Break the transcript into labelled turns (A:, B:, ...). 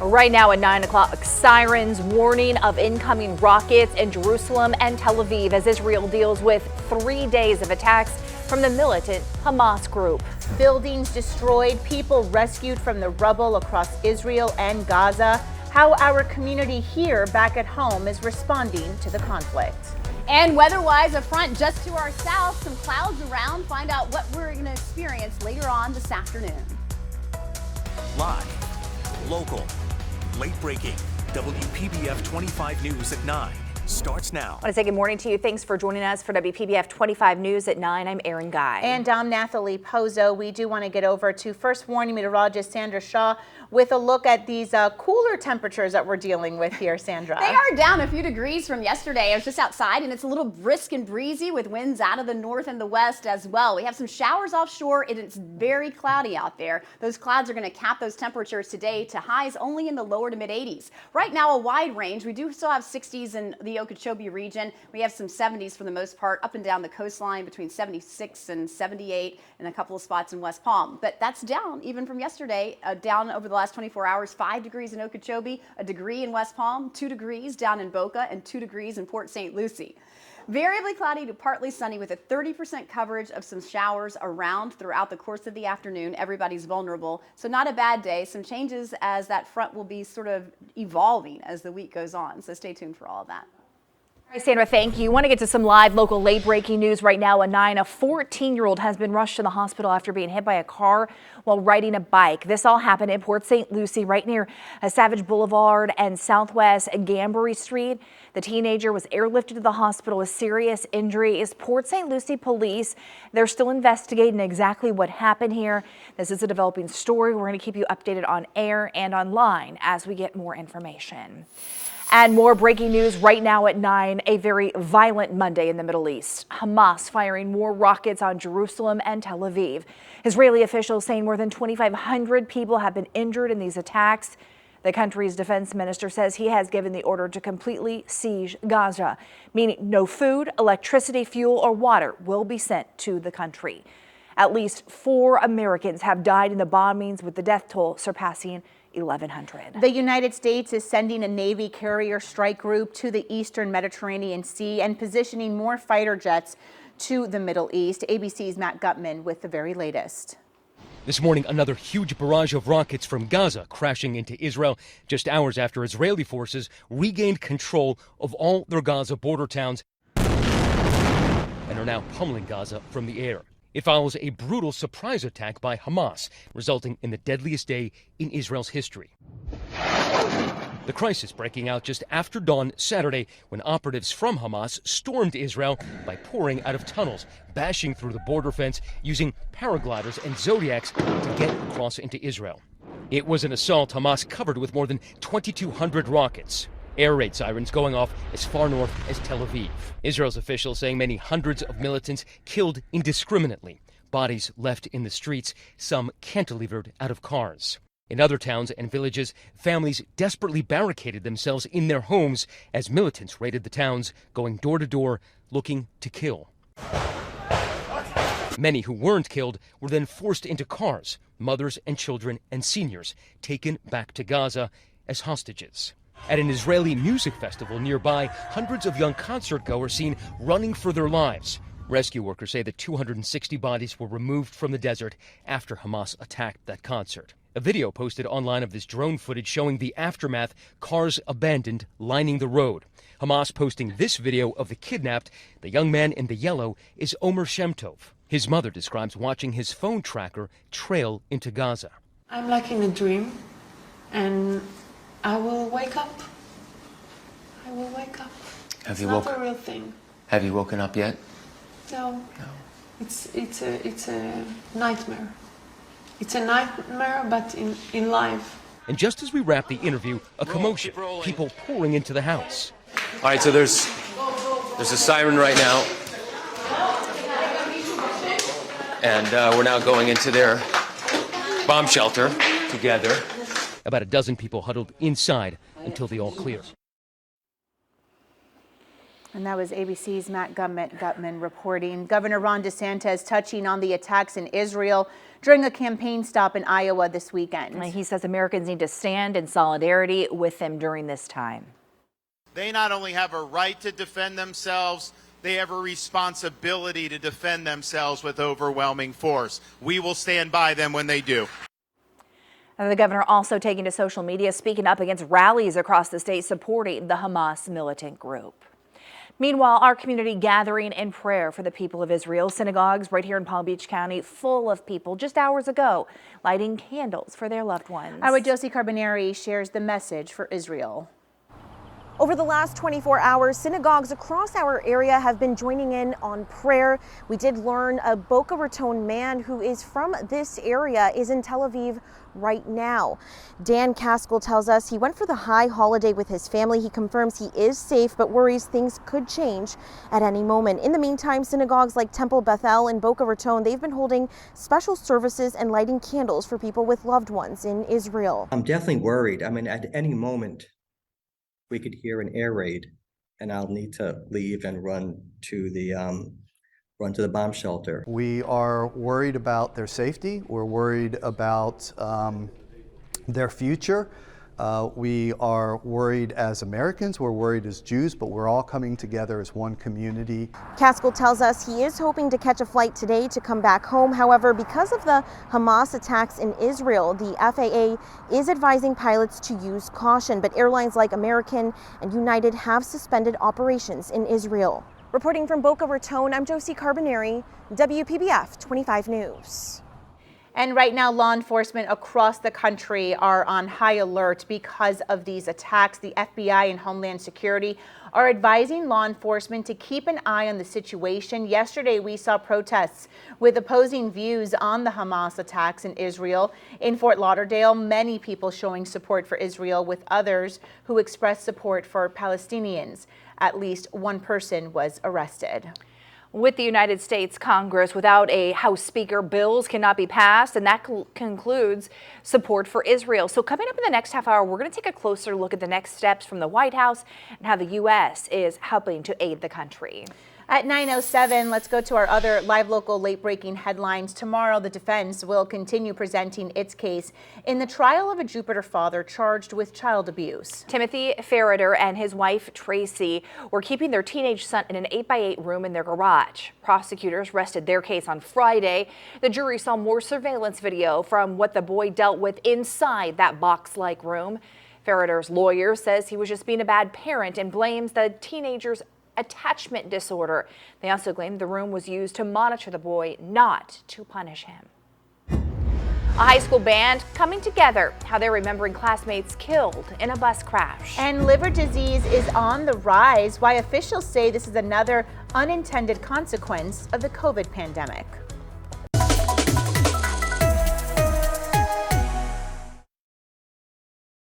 A: Right now at 9 o'clock, sirens warning of incoming rockets in Jerusalem and Tel Aviv as Israel deals with 3 days of attacks from the militant Hamas group.
B: Buildings destroyed, people rescued from the rubble across Israel and Gaza. How our community here back at home is responding to the conflict.
C: And weather-wise, a front just to our south, some clouds around. Find out what we're going to experience later on this afternoon.
D: Live, local, late-breaking, WPBF 25 News at 9 starts now.
A: I want to say good morning to you. Thanks for joining us for WPBF 25 News at 9. I'm Erin Guy.
B: And I'm Nathalie Pozo. We do want to get over to First Warning Meteorologist Sandra Shaw with a look at these cooler temperatures that we're dealing with here, Sandra.
C: They are down a few degrees from yesterday. I was just outside and it's a little brisk and breezy with winds out of the north and the west as well. We have some showers offshore and it's very cloudy out there. Those clouds are going to cap those temperatures today to highs only in the lower to mid 80s. Right now a wide range. We do still have 60s in the Okeechobee region. We have some 70s for the most part up and down the coastline between 76 and 78 in a couple of spots in West Palm. But that's down even from yesterday, down over the last 24 hours, 5 degrees in Okeechobee, a degree in West Palm, 2 degrees down in Boca, and 2 degrees in Port St. Lucie. Variably cloudy to partly sunny with a 30% coverage of some showers around throughout the course of the afternoon. Everybody's vulnerable, so not a bad day. Some changes as that front will be sort of evolving as the week goes on, so stay tuned for all of that.
A: All right, Sandra, thank you. Want to get to some live local late breaking news right now at 9. A 14-year-old has been rushed to the hospital after being hit by a car while riding a bike. This all happened in Port St. Lucie, right near Savage Boulevard and Southwest Gambry Street. The teenager was airlifted to the hospital with serious injuries. Port St. Lucie police, they're still investigating exactly what happened here. This is a developing story. We're going to keep you updated on air and online as we get more information. And more breaking news right now at 9, a very violent Monday in the Middle East. Hamas firing more rockets on Jerusalem and Tel Aviv. Israeli officials saying more than 2,500 people have been injured in these attacks. The country's defense minister says he has given the order to completely siege Gaza, meaning no food, electricity, fuel, or water will be sent to the country. At least 4 Americans have died in the bombings, with the death toll surpassing 1,100.
B: The United States is sending a Navy carrier strike group to the eastern Mediterranean Sea and positioning more fighter jets to the Middle East. ABC's Matt Gutman with the very latest.
E: This morning, another huge barrage of rockets from Gaza crashing into Israel just hours after Israeli forces regained control of all their Gaza border towns and are now pummeling Gaza from the air. It follows a brutal surprise attack by Hamas, resulting in the deadliest day in Israel's history. The crisis breaking out just after dawn Saturday when operatives from Hamas stormed Israel by pouring out of tunnels, bashing through the border fence, using paragliders and Zodiacs to get across into Israel. It was an assault Hamas covered with more than 2,200 rockets. Air raid sirens going off as far north as Tel Aviv. Israel's officials saying many hundreds of militants killed indiscriminately, bodies left in the streets, some cantilevered out of cars. In other towns and villages, families desperately barricaded themselves in their homes as militants raided the towns, going door to door looking to kill. Many who weren't killed were then forced into cars, mothers and children and seniors taken back to Gaza as hostages. At an Israeli music festival nearby, hundreds of young concert-goers seen running for their lives. Rescue workers say that 260 bodies were removed from the desert after Hamas attacked that concert. A video posted online of this drone footage showing the aftermath, cars abandoned lining the road. Hamas posting this video of the kidnapped. The young man in the yellow is Omer Shemtov. His mother describes watching his phone tracker trail into Gaza.
F: I'm like in a dream, and I will wake up. I will wake up. It's not a real thing.
G: Have you woken up yet?
F: No. No. It's a nightmare. It's a nightmare, but in life.
E: And just as we wrap the interview, a commotion. People pouring into the house.
G: All right, so there's a siren right now. And we're now going into their bomb shelter together.
E: About a dozen people huddled inside until the all clear.
B: And that was ABC's Matt Gutman reporting. Governor Ron DeSantis touching on the attacks in Israel during a campaign stop in Iowa this weekend.
A: He says Americans need to stand in solidarity with them during this time.
H: They not only have a right to defend themselves, they have a responsibility to defend themselves with overwhelming force. We will stand by them when they do.
A: And the governor also taking to social media, speaking up against rallies across the state supporting the Hamas militant group. Meanwhile, our community gathering in prayer for the people of Israel. Synagogues right here in Palm Beach County full of people just hours ago lighting candles for their loved ones.
B: Our Josie Carbonari shares the message for Israel.
I: Over the last 24 hours, synagogues across our area have been joining in on prayer. We did learn a Boca Raton man who is from this area is in Tel Aviv right now. Dan Caskell tells us he went for the high holiday with his family. He confirms he is safe, but worries things could change at any moment. In the meantime, synagogues like Temple Bethel and Boca Raton, they've been holding special services and lighting candles for people with loved ones in Israel.
J: I'm definitely worried. I mean, at any moment, we could hear an air raid, and I'll need to leave and run to the bomb shelter.
K: We are worried about their safety. We're worried about their future. We are worried as Americans. We're worried as Jews, but we're all coming together as one community.
I: Caskell tells us he is hoping to catch a flight today to come back home. However, because of the Hamas attacks in Israel, the FAA is advising pilots to use caution, but airlines like American and United have suspended operations in Israel. Reporting from Boca Raton, I'm Josie Carbonari, WPBF 25 News.
B: And right now, law enforcement across the country are on high alert because of these attacks. The FBI and Homeland Security are advising law enforcement to keep an eye on the situation. Yesterday, we saw protests with opposing views on the Hamas attacks in Israel. In Fort Lauderdale, many people showing support for Israel, with others who expressed support for Palestinians. At least one person was arrested.
A: With the United States Congress without a House Speaker, bills cannot be passed, and that concludes support for Israel. So coming up in the next half hour, we're going to take a closer look at the next steps from the White House and how the U.S. is helping to aid the country.
B: At 9:07, let's go to our other live local late-breaking headlines. Tomorrow, the defense will continue presenting its case in the trial of a Jupiter father charged with child abuse.
A: Timothy Ferriter and his wife Tracy were keeping their teenage son in an 8x8 room in their garage. Prosecutors rested their case on Friday. The jury saw more surveillance video from what the boy dealt with inside that box-like room. Ferriter's lawyer says he was just being a bad parent and blames the teenager's attachment disorder. They also claimed the room was used to monitor the boy, not to punish him. A high school band coming together, how they're remembering classmates killed in a bus crash.
B: And liver disease is on the rise, why officials say this is another unintended consequence of the COVID pandemic.